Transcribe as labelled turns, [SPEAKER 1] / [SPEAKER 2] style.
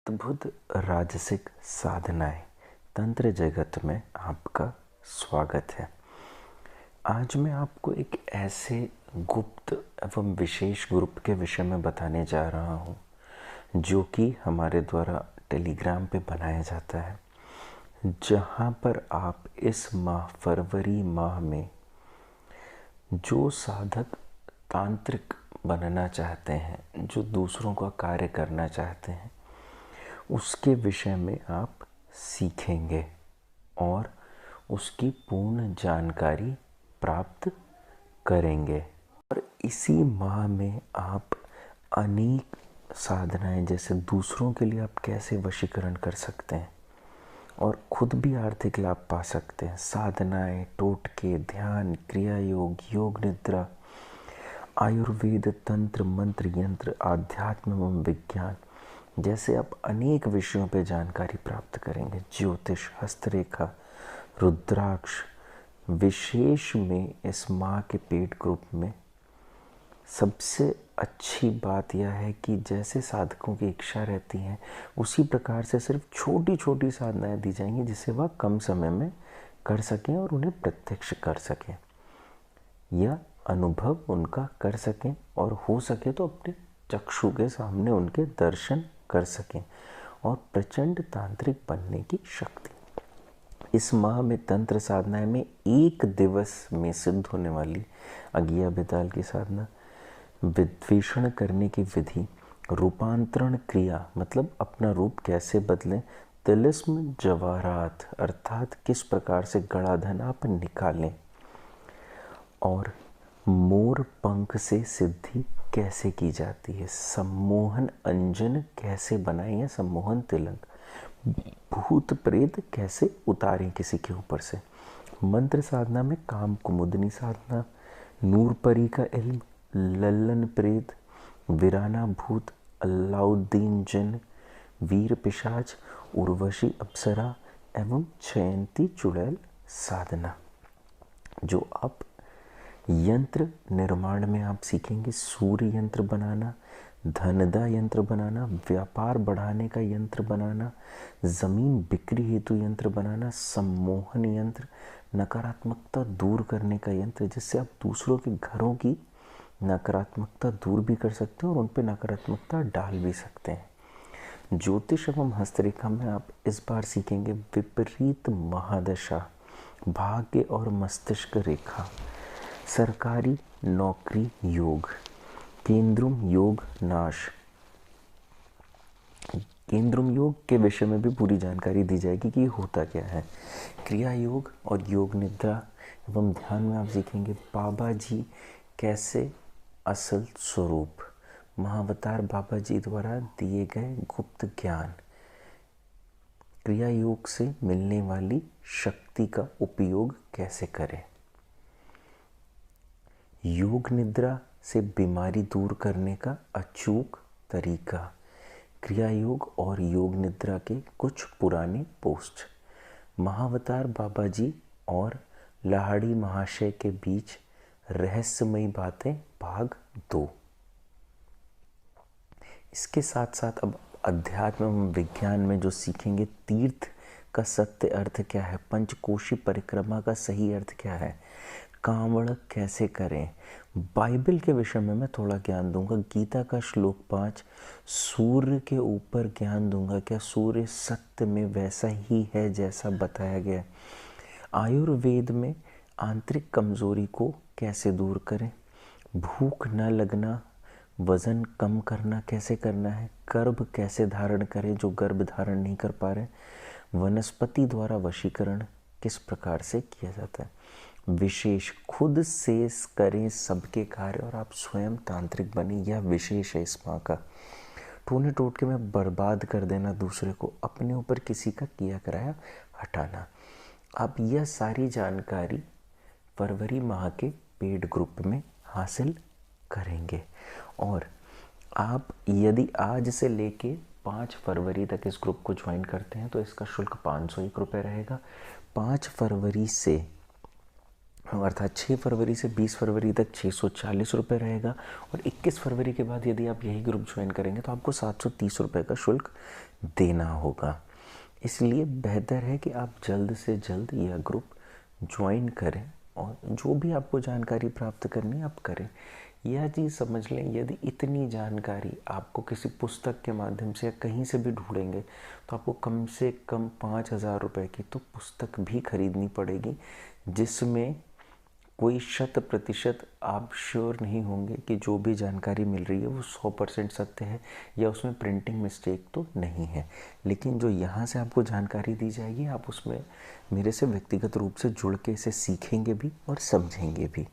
[SPEAKER 1] अद्भुत राजसिक साधनाएं तंत्र जगत में आपका स्वागत है। आज मैं आपको एक ऐसे गुप्त एवं विशेष ग्रुप के विषय में बताने जा रहा हूं जो कि हमारे द्वारा टेलीग्राम पे बनाया जाता है, जहां पर आप इस माह फरवरी माह में जो साधक तांत्रिक बनना चाहते हैं, जो दूसरों का कार्य करना चाहते हैं, उसके विषय में आप सीखेंगे और उसकी पूर्ण जानकारी प्राप्त करेंगे। और इसी माह में आप अनेक साधनाएं, जैसे दूसरों के लिए आप कैसे वशीकरण कर सकते हैं और खुद भी आर्थिक लाभ पा सकते हैं, साधनाएं, टोटके, ध्यान, क्रिया योग, योग निद्रा, आयुर्वेद, तंत्र, मंत्र, यंत्र, आध्यात्म एवं विज्ञान जैसे आप अनेक विषयों पर जानकारी प्राप्त करेंगे। ज्योतिष, हस्तरेखा, रुद्राक्ष। विशेष में इस माह के पेड ग्रुप में सबसे अच्छी बात यह है कि जैसे साधकों की इच्छा रहती है, उसी प्रकार से सिर्फ छोटी छोटी साधनाएं दी जाएंगी जिससे वह कम समय में कर सकें और उन्हें प्रत्यक्ष कर सकें या अनुभव उनका कर सकें, और हो सके तो अपने चक्षु के सामने उनके दर्शन कर सकें और प्रचंड तांत्रिक बनने की शक्ति। इस माह में तंत्र साधनाएं में एक दिवस में सिद्ध होने वाली अज्ञा बेताल की साधना, विद्वेषण करने की विधि, रूपांतरण क्रिया मतलब अपना रूप कैसे बदलें, तिलिस्म जवाहरात अर्थात किस प्रकार से गड़ा धन आप निकालें, और मोर पंख से सिद्धि कैसे की जाती है, सम्मोहन अंजन कैसे बनाएं या सम्मोहन तिलक, भूत प्रेत कैसे उतारें किसी के ऊपर से, मंत्र साधना में काम कुमुदनी साधना, नूरपरी का इल्म, लल्लन प्रेत, वीराना भूत, अलाउद्दीन जिन, वीर पिशाच, उर्वशी अप्सरा एवं जयंती चुड़ैल साधना। जो आप यंत्र निर्माण में आप सीखेंगे, सूर्य यंत्र बनाना, धनदा यंत्र बनाना, व्यापार बढ़ाने का यंत्र बनाना, जमीन बिक्री हेतु यंत्र बनाना, सम्मोहन यंत्र, नकारात्मकता दूर करने का यंत्र जिससे आप दूसरों के घरों की नकारात्मकता दूर भी कर सकते हैं और उन पर नकारात्मकता डाल भी सकते हैं। ज्योतिष एवं हस्तरेखा में आप इस बार सीखेंगे विपरीत महादशा, भाग्य और मस्तिष्क रेखा, सरकारी नौकरी योग, केंद्रुम योग नाश। केंद्रुम योग के विषय में भी पूरी जानकारी दी जाएगी कि होता क्या है। क्रिया योग और योग निद्रा एवं ध्यान में आप सीखेंगे बाबा जी कैसे असल स्वरूप, महाअवतार बाबा जी द्वारा दिए गए गुप्त ज्ञान, क्रिया योग से मिलने वाली शक्ति का उपयोग कैसे करें, योग निद्रा से बीमारी दूर करने का अचूक तरीका, क्रिया योग और योग निद्रा के कुछ पुराने पोस्ट, महाअवतार बाबा जी और लाहड़ी महाशय के बीच रहस्यमयी बातें भाग 2। इसके साथ साथ अब अध्यात्म एवं विज्ञान में जो सीखेंगे, तीर्थ का सत्य अर्थ क्या है, पंचकोशी परिक्रमा का सही अर्थ क्या है, कांवड़ कैसे करें, बाइबल के विषय में मैं थोड़ा ज्ञान दूंगा, गीता का श्लोक 5, सूर्य के ऊपर ज्ञान दूंगा, क्या सूर्य सत्य में वैसा ही है जैसा बताया गया, आयुर्वेद में आंतरिक कमजोरी को कैसे दूर करें, भूख न लगना, वजन कम करना कैसे करना है, गर्भ कैसे धारण करें जो गर्भ धारण नहीं कर पा रहे, वनस्पति द्वारा वशीकरण किस प्रकार से किया जाता है, विशेष खुद से करें सबके कार्य और आप स्वयं तांत्रिक बने, यह विशेष है इस माह का। टोने टोटके में बर्बाद कर देना दूसरे को, अपने ऊपर किसी का किया कराया हटाना। आप यह सारी जानकारी फरवरी माह के पेड ग्रुप में हासिल करेंगे और आप यदि आज से लेके 5 फरवरी तक इस ग्रुप को ज्वाइन करते हैं तो इसका शुल्क 501 रुपये रहेगा। 5 फरवरी से अर्थात 6 फरवरी से 20 फरवरी तक 640 रुपये रहेगा, और 21 फरवरी के बाद यदि आप यही ग्रुप ज्वाइन करेंगे तो आपको 730 रुपये का शुल्क देना होगा। इसलिए बेहतर है कि आप जल्द से जल्द यह ग्रुप ज्वाइन करें, और जो भी आपको जानकारी प्राप्त करनी है आप करें। यह चीज़ समझ लें, यदि इतनी जानकारी आपको किसी पुस्तक के माध्यम से या कहीं से भी ढूंढेंगे तो आपको कम से कम 5,000 रुपये की तो पुस्तक भी खरीदनी पड़ेगी, जिसमें कोई 100% आप श्योर नहीं होंगे कि जो भी जानकारी मिल रही है वो 100% सत्य है या उसमें प्रिंटिंग मिस्टेक तो नहीं है। लेकिन जो यहाँ से आपको जानकारी दी जाएगी, आप उसमें मेरे से व्यक्तिगत रूप से जुड़ के इसे सीखेंगे भी और समझेंगे भी।